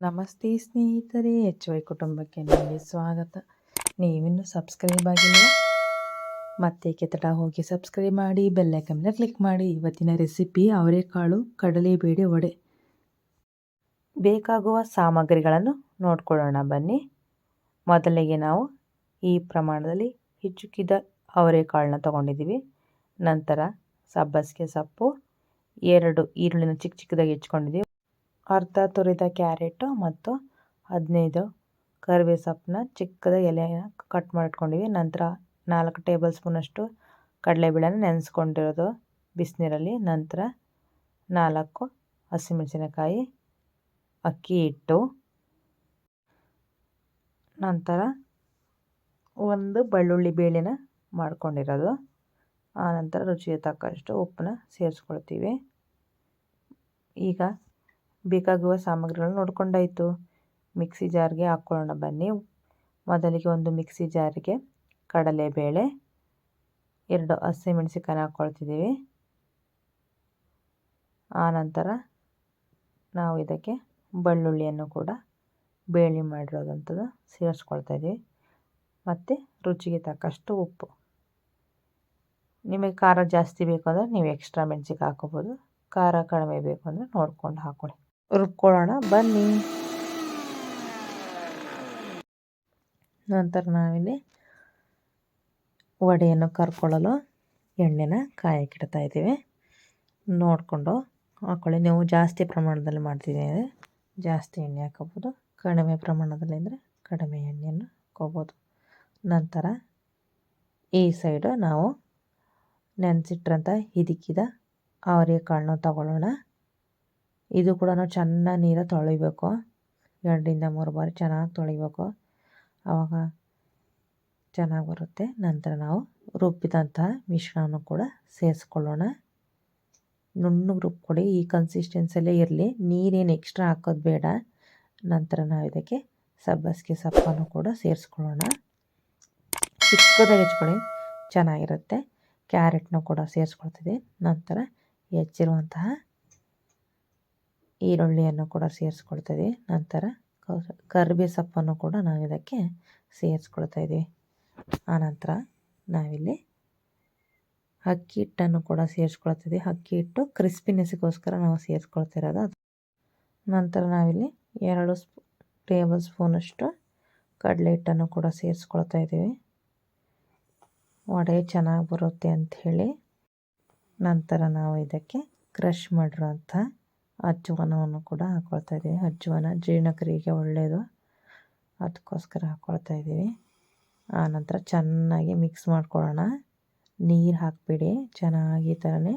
ನಮಸ್ತೆ ಸ್ನೇಹಿತರೆ, HY ಕುಟುಂಬಕ್ಕೆ ನಿಮಗೆ ಸ್ವಾಗತ. ನೀವಿನ್ನೂ ಸಬ್ಸ್ಕ್ರೈಬ್ ಆಗಿಲ್ಲ? ಮತ್ತೆ ತಡ ಹೋಗಿ ಸಬ್ಸ್ಕ್ರೈಬ್ ಮಾಡಿ, ಬೆಲ್ಲೈಕನ್ ಮೇಲೆ ಕ್ಲಿಕ್ ಮಾಡಿ. ಇವತ್ತಿನ ರೆಸಿಪಿ ಅವರೆಕಾಳು ಕಡಲೆಬೇಳೆ ವಡೆ. ಬೇಕಾಗುವ ಸಾಮಗ್ರಿಗಳನ್ನು ನೋಡ್ಕೊಳ್ಳೋಣ ಬನ್ನಿ. ಮೊದಲಿಗೆ ನಾವು ಈ ಪ್ರಮಾಣದಲ್ಲಿ ಹಿಚುಕಿದ ಅವರೆಕಾಳನ್ನ ತೊಗೊಂಡಿದ್ದೀವಿ. ನಂತರ ಸಬ್ಬಸಿಗೆ ಸೊಪ್ಪು, 2 ಈರುಳ್ಳಿನ ಚಿಕ್ಕ ಚಿಕ್ಕದಾಗಿ ಹೆಚ್ಕೊಂಡಿದ್ದೀವಿ, ಅರ್ಧ ತುರಿದ ಕ್ಯಾರೆಟು ಮತ್ತು 15 ಕರಿಬೇವು ಸೊಪ್ಪನ್ನ ಚಿಕ್ಕದಾಗಿ ಎಲೆನ ಕಟ್ ಮಾಡಿಟ್ಕೊಂಡಿವಿ. ನಂತರ 4 ಟೇಬಲ್ ಸ್ಪೂನಷ್ಟು ಕಡಲೆಬೇಳೆನ ನೆನೆಸ್ಕೊಂಡಿರೋದು ಬಿಸಿನೀರಲ್ಲಿ. ನಂತರ 4 ಹಸಿಮೆಣಸಿನಕಾಯಿ, ಅಕ್ಕಿ ಹಿಟ್ಟು, ನಂತರ 1 ಬೆಳ್ಳುಳ್ಳಿ ಬೇಳೆನ ಮಾಡ್ಕೊಂಡಿರೋದು. ಆನಂತರ ರುಚಿಗೆ ತಕ್ಕಷ್ಟು ಉಪ್ಪನ್ನ ಸೇರಿಸ್ಕೊಳ್ತೀವಿ. ಈಗ ಬೇಕಾಗುವ ಸಾಮಗ್ರಿಗಳನ್ನು ನೋಡ್ಕೊಂಡಾಯಿತು. ಮಿಕ್ಸಿ ಜಾರ್ಗೆ ಹಾಕ್ಕೊಳ್ಳೋಣ ಬನ್ನಿ. ಮೊದಲಿಗೆ ಒಂದು ಮಿಕ್ಸಿ ಜಾರಿಗೆ ಕಡಲೆಬೇಳೆ, 2 ಹಸಿಮೆಣಸಿನಕಾಯಿ ಹಾಕ್ಕೊಳ್ತಿದ್ದೀವಿ. ಆನಂತರ ನಾವು ಇದಕ್ಕೆ ಬೆಳ್ಳುಳ್ಳಿಯನ್ನು ಕೂಡ ಬೇಳೆ ಮಾಡಿರೋದಂಥದ್ದು ಸೇರಿಸ್ಕೊಳ್ತಾಯಿದ್ದೀವಿ. ಮತ್ತು ರುಚಿಗೆ ತಕ್ಕಷ್ಟು ಉಪ್ಪು. ನಿಮಗೆ ಖಾರ ಜಾಸ್ತಿ ಬೇಕು ಅಂದರೆ ನೀವು ಎಕ್ಸ್ಟ್ರಾ ಮೆಣಸಿಗೆ ಹಾಕೋಬೋದು. ಖಾರ ಕಡಿಮೆ ಬೇಕು ಅಂದರೆ ನೋಡ್ಕೊಂಡು ಹಾಕ್ಕೊಳ್ಳಿ. ರುಬ್ಕೊಳ್ಳೋಣ ಬನ್ನಿ. ನಂತರ ನಾವಿಲ್ಲಿ ವಡೆಯನ್ನು ಕರ್ಕೊಳ್ಳಲು ಎಣ್ಣೆನ ಕಾಯಕ್ಕಿಡ್ತಾ ಇದ್ದೀವಿ. ನೋಡಿಕೊಂಡು ಹಾಕ್ಕೊಳ್ಳಿ. ನೀವು ಜಾಸ್ತಿ ಪ್ರಮಾಣದಲ್ಲಿ ಮಾಡ್ತಿದ್ದೀವಿ ಜಾಸ್ತಿ ಎಣ್ಣೆ ಹಾಕೋಬೋದು, ಕಡಿಮೆ ಪ್ರಮಾಣದಲ್ಲಿ ಅಂದರೆ ಕಡಿಮೆ ಎಣ್ಣೆಯನ್ನು ಹಾಕೋಬೋದು. ನಂತರ ಈ ಸೈಡು ನಾವು ನೆನೆಸಿಟ್ರಂಥ ಹಿದಿಕಿದ ಅವರೆಕಾಳನ್ನ ತಗೊಳ್ಳೋಣ. ಇದು ಕೂಡ ಚೆನ್ನಾಗಿ ನೀರು ತೊಳಿಬೇಕು. 2ರಿಂದ 3 ಬಾರಿ ಚೆನ್ನಾಗಿ ತೊಳಿಬೇಕು, ಆವಾಗ ಚೆನ್ನಾಗಿ ಬರುತ್ತೆ. ನಂತರ ನಾವು ರುಬ್ಬಿದಂತಹ ಮಿಶ್ರಣವನ್ನು ಕೂಡ ಸೇರಿಸ್ಕೊಳ್ಳೋಣ. ನುಣ್ಣಗೆ ರುಬ್ಕೊಡಿ. ಈ ಕನ್ಸಿಸ್ಟೆನ್ಸಿಯಲ್ಲೇ ಇರಲಿ, ನೀರೇನು ಎಕ್ಸ್ಟ್ರಾ ಹಾಕೋದು ಬೇಡ. ನಂತರ ನಾವು ಇದಕ್ಕೆ ಸಬ್ಬಸಿಗೆ ಸೊಪ್ಪನ್ನು ಕೂಡ ಸೇರಿಸ್ಕೊಳ್ಳೋಣ. ಚಿಕ್ಕದಾಗಿ ಹೆಚ್ಕೊಳ್ಳಿ, ಚೆನ್ನಾಗಿರುತ್ತೆ. ಕ್ಯಾರೆಟ್ನ ಕೂಡ ಸೇರಿಸ್ಕೊಳ್ತಿದ್ದೆ. ನಂತರ ಹೆಚ್ಚಿರುವಂತಹ ಈರುಳ್ಳಿಯನ್ನು ಕೂಡ ಸೇರಿಸ್ಕೊಳ್ತಾಯಿದ್ದೀವಿ. ನಂತರ ಕರಿಬೇವು ಸೊಪ್ಪನ್ನು ಕೂಡ ನಾವು ಇದಕ್ಕೆ ಸೇರಿಸ್ಕೊಳ್ತಾ ಇದ್ದೀವಿ. ಆನಂತರ ನಾವಿಲ್ಲಿ ಅಕ್ಕಿ ಹಿಟ್ಟನ್ನು ಕೂಡ ಸೇರಿಸ್ಕೊಳ್ತಿದ್ದೀವಿ. ಅಕ್ಕಿ ಹಿಟ್ಟು ಕ್ರಿಸ್ಪಿನೆಸ್ಗೋಸ್ಕರ ನಾವು ಸೇರಿಸ್ಕೊಳ್ತಿರೋದು ಅದು. ನಂತರ ನಾವಿಲ್ಲಿ 2 ಟೇಬಲ್ ಸ್ಪೂನಷ್ಟು ಕಡಲೆ ಹಿಟ್ಟನ್ನು ಕೂಡ ಸೇರಿಸ್ಕೊಳ್ತಾ ಇದ್ದೀವಿ, ವಡೆ ಚೆನ್ನಾಗಿ ಬರುತ್ತೆ ಅಂಥೇಳಿ. ನಂತರ ನಾವು ಇದಕ್ಕೆ ಕ್ರಷ್ ಮಾಡಿರೋಂಥ ಅಜ್ವಾನವನ್ನು ಕೂಡ ಹಾಕ್ಕೊಳ್ತಾ ಇದ್ದೀವಿ. ಅಜ್ವಾನ ಜೀರ್ಣಕ್ರಿಯೆಗೆ ಒಳ್ಳೆಯದು, ಅದಕ್ಕೋಸ್ಕರ ಹಾಕ್ಕೊಳ್ತಾ ಇದ್ದೀವಿ. ಆನಂತರ ಚೆನ್ನಾಗಿ ಮಿಕ್ಸ್ ಮಾಡ್ಕೊಳ್ಳೋಣ. ನೀರು ಹಾಕಬೇಡಿ, ಚೆನ್ನಾಗಿ ಈ ಥರನೇ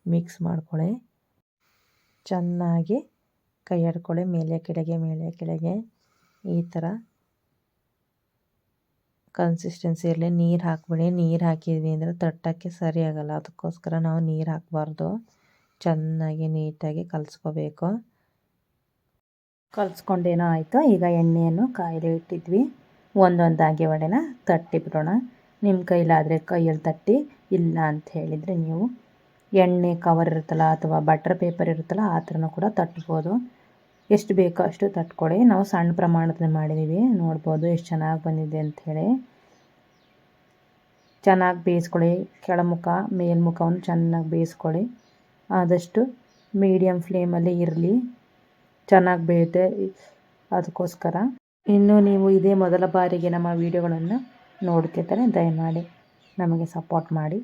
ಮಿಕ್ಸ್ ಮಾಡ್ಕೊಳ್ಳಿ. ಚೆನ್ನಾಗಿ ಕೈ ಆಡ್ಕೊಳ್ಳಿ, ಮೇಲೆ ಕೆಳಗೆ ಈ ಥರ ಕನ್ಸಿಸ್ಟೆನ್ಸಿಯಲ್ಲಿ. ನೀರು ಹಾಕಬೇಡಿ. ನೀರು ಹಾಕಿದ್ವಿ ಅಂದರೆ ತಟ್ಟಕ್ಕೆ ಸರಿ ಆಗೋಲ್ಲ, ಅದಕ್ಕೋಸ್ಕರ ನಾವು ನೀರು ಹಾಕಬಾರ್ದು. ಚೆನ್ನಾಗಿ ನೀಟಾಗಿ ಕಲಿಸ್ಕೋಬೇಕು. ಕಲಿಸ್ಕೊಂಡೇನೋ ಆಯಿತು. ಈಗ ಎಣ್ಣೆಯನ್ನು ಕಾಯ್ದೆ ಇಟ್ಟಿದ್ವಿ. ಒಂದೊಂದಾಗಿ ವಡೆನ ತಟ್ಟಿಬಿಡೋಣ. ನಿಮ್ಮ ಕೈಲಾದರೆ ಕೈಯಲ್ಲಿ ತಟ್ಟಿ, ಇಲ್ಲ ಅಂತ ಹೇಳಿದರೆ ನೀವು ಎಣ್ಣೆ ಕವರ್ ಇರುತ್ತಲ್ಲ ಅಥವಾ ಬಟರ್ ಪೇಪರ್ ಇರುತ್ತಲ್ಲ ಆ ಥರನೂ ಕೂಡ ತಟ್ಬೋದು. ಎಷ್ಟು ಬೇಕೋ ಅಷ್ಟು ತಟ್ಕೊಳ್ಳಿ. ನಾವು ಸಣ್ಣ ಪ್ರಮಾಣದಲ್ಲಿ ಮಾಡಿದ್ದೀವಿ, ನೋಡ್ಬೋದು ಎಷ್ಟು ಚೆನ್ನಾಗಿ ಬಂದಿದೆ ಅಂಥೇಳಿ. ಚೆನ್ನಾಗಿ ಬೇಯಿಸ್ಕೊಳ್ಳಿ. ಕೆಳಮುಖ ಮೇಲ್ಮುಖವನ್ನು ಚೆನ್ನಾಗಿ ಬೇಯಿಸ್ಕೊಳ್ಳಿ. ಆದಷ್ಟು ಮೀಡಿಯಮ್ ಫ್ಲೇಮಲ್ಲಿ ಇರಲಿ, ಚೆನ್ನಾಗಿ ಬೇಯುತ್ತೆ ಅದಕ್ಕೋಸ್ಕರ. ಇನ್ನು ನೀವು ಇದೇ ಮೊದಲ ಬಾರಿಗೆ ನಮ್ಮ ವಿಡಿಯೋಗಳನ್ನು ನೋಡ್ತಿರ್ತಾರೆ, ದಯಮಾಡಿ ನಮಗೆ ಸಪೋರ್ಟ್ ಮಾಡಿ.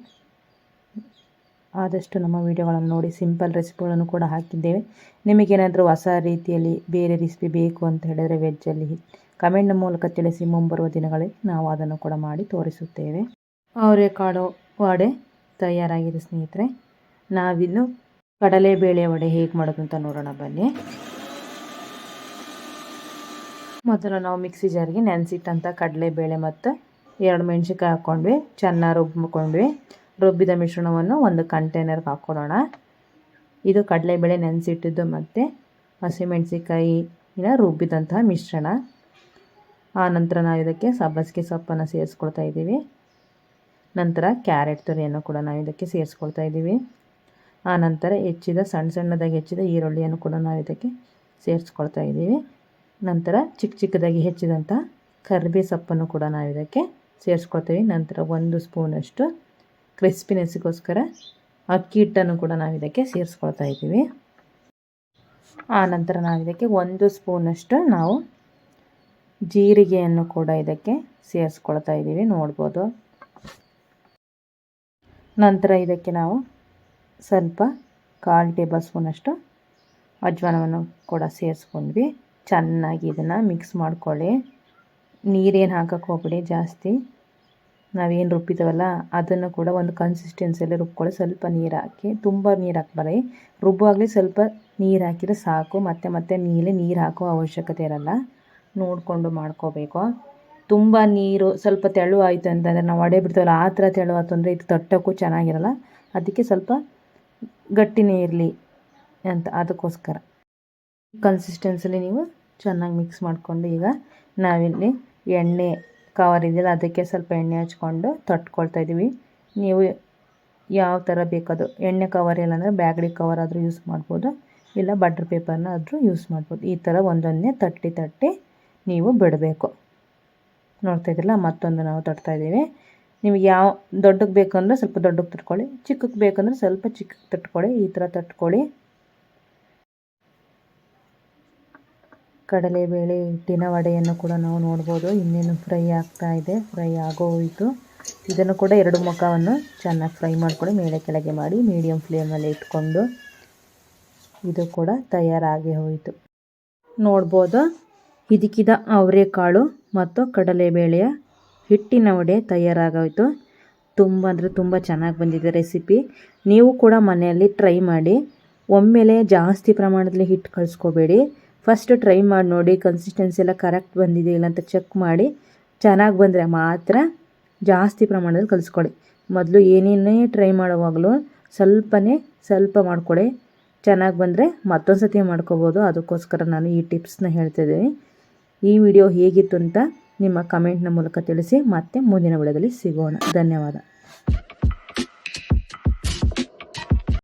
ಆದಷ್ಟು ನಮ್ಮ ವಿಡಿಯೋಗಳನ್ನು ನೋಡಿ. ಸಿಂಪಲ್ ರೆಸಿಪಿಗಳನ್ನು ಕೂಡ ಹಾಕಿದ್ದೇವೆ. ನಿಮಗೇನಾದರೂ ಹೊಸ ರೀತಿಯಲ್ಲಿ ಬೇರೆ ರೆಸಿಪಿ ಬೇಕು ಅಂತ ಹೇಳಿದರೆ ವೆಜ್ಜಲ್ಲಿ ಕಮೆಂಟ್ ಮೂಲಕ ತಿಳಿಸಿ. ಮುಂಬರುವ ದಿನಗಳಲ್ಲಿ ನಾವು ಅದನ್ನು ಕೂಡ ಮಾಡಿ ತೋರಿಸುತ್ತೇವೆ. ಅವರೆಕಾಳು ವಡೆ ತಯಾರಾಗಿದೆ ಸ್ನೇಹಿತರೆ. ನಾವಿನ್ನು ಕಡಲೆಬೇಳೆ ವಡೆ ಹೇಗೆ ಮಾಡೋದು ಅಂತ ನೋಡೋಣ ಬನ್ನಿ. ಮೊದಲು ನಾವು ಮಿಕ್ಸಿ ಜಾರಿಗೆ ನೆನೆಸಿಟ್ಟಂಥ ಕಡಲೆಬೇಳೆ ಮತ್ತು 2 ಮೆಣಸಿನ್ಕಾಯಿ ಹಾಕ್ಕೊಂಡ್ವಿ, ಚೆನ್ನಾಗಿ ರುಬ್ಬಿಕೊಂಡ್ವಿ. ರುಬ್ಬಿದ ಮಿಶ್ರಣವನ್ನು ಒಂದು ಕಂಟೈನರ್ಗೆ ಹಾಕ್ಕೊಳ್ಳೋಣ. ಇದು ಕಡಲೆಬೇಳೆ ನೆನೆಸಿಟ್ಟಿದ್ದು ಮತ್ತು ಹಸಿಮೆಣಸಿನ್ಕಾಯಿನ ರುಬ್ಬಿದಂತಹ ಮಿಶ್ರಣ. ಆನಂತರ ನಾವು ಇದಕ್ಕೆ ಸಬ್ಬಸಿಗೆ ಸೊಪ್ಪನ್ನು ಸೇರಿಸ್ಕೊಳ್ತಾ ಇದ್ದೀವಿ. ನಂತರ ಕ್ಯಾರೆಟ್ ತುರಿಯನ್ನು ಕೂಡ ನಾವು ಇದಕ್ಕೆ ಸೇರಿಸ್ಕೊಳ್ತಾ ಇದ್ದೀವಿ. ಆನಂತರ ಸಣ್ಣದಾಗಿ ಹೆಚ್ಚಿದ ಈರುಳ್ಳಿಯನ್ನು ಕೂಡ ನಾವು ಇದಕ್ಕೆ ಸೇರಿಸ್ಕೊಳ್ತಾ ಇದ್ದೀವಿ. ನಂತರ ಚಿಕ್ಕ ಚಿಕ್ಕದಾಗಿ ಹೆಚ್ಚಿದಂಥ ಕರಿಬೇವು ಸೊಪ್ಪನ್ನು ಕೂಡ ನಾವು ಇದಕ್ಕೆ ಸೇರಿಸ್ಕೊಳ್ತೀವಿ. ನಂತರ 1 ಸ್ಪೂನಷ್ಟು ಕ್ರಿಸ್ಪಿನೆಸ್ಸಿಗೋಸ್ಕರ ಅಕ್ಕಿ ಹಿಟ್ಟನ್ನು ಕೂಡ ನಾವು ಇದಕ್ಕೆ ಸೇರಿಸ್ಕೊಳ್ತಾ ಇದ್ದೀವಿ. ಆ ನಂತರ ನಾವು ಇದಕ್ಕೆ 1 ಸ್ಪೂನಷ್ಟು ನಾವು ಜೀರಿಗೆಯನ್ನು ಕೂಡ ಇದಕ್ಕೆ ಸೇರಿಸ್ಕೊಳ್ತಾ ಇದ್ದೀವಿ, ನೋಡ್ಬೋದು. ನಂತರ ಇದಕ್ಕೆ ನಾವು ಸ್ವಲ್ಪ 1/4 ಟೇಬಲ್ ಸ್ಪೂನಷ್ಟು ಅಜ್ವಾನವನ್ನು ಕೂಡ ಸೇರಿಸ್ಕೊಂಡ್ವಿ. ಚೆನ್ನಾಗಿ ಇದನ್ನು ಮಿಕ್ಸ್ ಮಾಡ್ಕೊಳ್ಳಿ. ನೀರೇನು ಹಾಕಕ್ಕೆ ಹೋಗ್ಬೇಡಿ ಜಾಸ್ತಿ. ನಾವೇನು ರುಬ್ಬಿದ್ದೀವಲ್ಲ ಅದನ್ನು ಕೂಡ ಒಂದು ಕನ್ಸಿಸ್ಟೆನ್ಸಿಯಲ್ಲಿ ರುಬ್ಕೊಳ್ಳಿ. ಸ್ವಲ್ಪ ನೀರು ಹಾಕಿ, ತುಂಬ ನೀರು ಹಾಕ್ಬಾರ್ದು. ರುಬ್ಬುವಾಗಲೇ ಸ್ವಲ್ಪ ನೀರು ಹಾಕಿದರೆ ಸಾಕು. ಮತ್ತೆ ಮೇಲೆ ನೀರು ಹಾಕೋ ಅವಶ್ಯಕತೆ ಇರಲ್ಲ, ನೋಡಿಕೊಂಡು ಮಾಡ್ಕೋಬೇಕು. ತುಂಬ ನೀರು ಸ್ವಲ್ಪ ತೆಳು ಆಯಿತು ಅಂತಂದರೆ ನಾವು ವಡೆ ಬಿಡ್ತೀವಲ್ಲ ಆ ಥರ ತೆಳು ಆಯ್ತು ಅಂದರೆ ಇದು ತಟ್ಟೋಕ್ಕೂ ಚೆನ್ನಾಗಿರಲ್ಲ. ಅದಕ್ಕೆ ಸ್ವಲ್ಪ ಗಟ್ಟಿನೇ ಇರಲಿ ಅಂತ, ಅದಕ್ಕೋಸ್ಕರ ಕನ್ಸಿಸ್ಟೆನ್ಸಲ್ಲಿ ನೀವು ಚೆನ್ನಾಗಿ ಮಿಕ್ಸ್ ಮಾಡಿಕೊಂಡು, ಈಗ ನಾವಿಲ್ಲಿ ಎಣ್ಣೆ ಕವರ್ ಇದೆಯಲ್ಲ ಅದಕ್ಕೆ ಸ್ವಲ್ಪ ಎಣ್ಣೆ ಹಚ್ಕೊಂಡು ತಟ್ಕೊಳ್ತಾ ಇದ್ದೀವಿ. ನೀವು ಯಾವ ಥರ ಬೇಕದು, ಎಣ್ಣೆ ಕವರ್ ಇಲ್ಲ ಅಂದರೆ ಬ್ಯಾಗಡಿ ಕವರ್ ಆದರೂ ಯೂಸ್ ಮಾಡ್ಬೋದು, ಇಲ್ಲ ಬಟರ್ ಪೇಪರ್ನ ಆದರೂ ಯೂಸ್ ಮಾಡ್ಬೋದು. ಈ ಥರ ಒಂದೊಂದೇ ತಟ್ಟಿ ನೀವು ಬಿಡಬೇಕು. ನೋಡ್ತಾ ಇದ್ದಿಲ್ಲ, ಮತ್ತೊಂದು ನಾವು ತಟ್ತಾ ಇದ್ದೀವಿ. ನಿಮಗೆ ಯಾವ ದೊಡ್ಡಕ್ಕೆ ಬೇಕಂದ್ರೆ ಸ್ವಲ್ಪ ದೊಡ್ಡಕ್ಕೆ ತಟ್ಕೊಳ್ಳಿ, ಚಿಕ್ಕಕ್ಕೆ ಬೇಕಂದ್ರೆ ಸ್ವಲ್ಪ ಚಿಕ್ಕಕ್ಕೆ ತಟ್ಕೊಳ್ಳಿ. ಈ ಥರ ತಟ್ಕೊಳ್ಳಿ. ಕಡಲೆಬೇಳೆ ಹಿಟ್ಟಿನ ವಡೆಯನ್ನು ಕೂಡ ನಾವು ನೋಡ್ಬೋದು. ಇನ್ನೇನು ಫ್ರೈ ಆಗ್ತಾ ಇದೆ, ಫ್ರೈ ಆಗೋಯಿತು. ಇದನ್ನು ಕೂಡ 2 ಮುಖವನ್ನು ಚೆನ್ನಾಗಿ ಫ್ರೈ ಮಾಡ್ಕೊಳ್ಳಿ, ಮೇಲೆ ಕೆಳಗೆ ಮಾಡಿ ಮೀಡಿಯಮ್ ಫ್ಲೇಮಲ್ಲಿ ಇಟ್ಕೊಂಡು. ಇದು ಕೂಡ ತಯಾರಾಗಿ ಹೋಯಿತು, ನೋಡ್ಬೋದು. ಹಿದಕಿದ ಅವರೆಕಾಳು ಮತ್ತು ಕಡಲೆಬೇಳೆಯ ಹಿಟ್ಟಿನ ವಡೆ ತಯಾರಾಗೋಯಿತು. ತುಂಬ ಅಂದರೆ ತುಂಬ ಚೆನ್ನಾಗಿ ಬಂದಿದೆ ರೆಸಿಪಿ. ನೀವು ಕೂಡ ಮನೆಯಲ್ಲಿ ಟ್ರೈ ಮಾಡಿ. ಒಮ್ಮೆಲೆ ಜಾಸ್ತಿ ಪ್ರಮಾಣದಲ್ಲಿ ಹಿಟ್ಟು ಕಳಿಸ್ಕೋಬೇಡಿ. ಫಸ್ಟ್ ಟ್ರೈ ಮಾಡಿ ನೋಡಿ, ಕನ್ಸಿಸ್ಟೆನ್ಸಿ ಎಲ್ಲ ಕರೆಕ್ಟ್ ಬಂದಿದೆ ಇಲ್ಲ ಅಂತ ಚೆಕ್ ಮಾಡಿ. ಚೆನ್ನಾಗಿ ಬಂದರೆ ಮಾತ್ರ ಜಾಸ್ತಿ ಪ್ರಮಾಣದಲ್ಲಿ ಕಲಿಸ್ಕೊಳ್ಳಿ. ಮೊದಲು ಏನೇನೇ ಟ್ರೈ ಮಾಡುವಾಗಲೂ ಸ್ವಲ್ಪ ಮಾಡ್ಕೊಳ್ಳಿ. ಚೆನ್ನಾಗಿ ಬಂದರೆ ಮತ್ತೊಂದು ಸತಿ ಮಾಡ್ಕೋಬೋದು. ಅದಕ್ಕೋಸ್ಕರ ನಾನು ಈ ಟಿಪ್ಸ್ನ ಹೇಳ್ತಿದ್ದೀನಿ. ಈ ವಿಡಿಯೋ ಹೇಗಿತ್ತು ಅಂತ ನಿಮ್ಮ ಕಮೆಂಟ್ನ ಮೂಲಕ ತಿಳಿಸಿ. ಮತ್ತೆ ಮುಂದಿನ ವಿಡಿಯೋದಲ್ಲಿ ಸಿಗೋಣ. ಧನ್ಯವಾದ.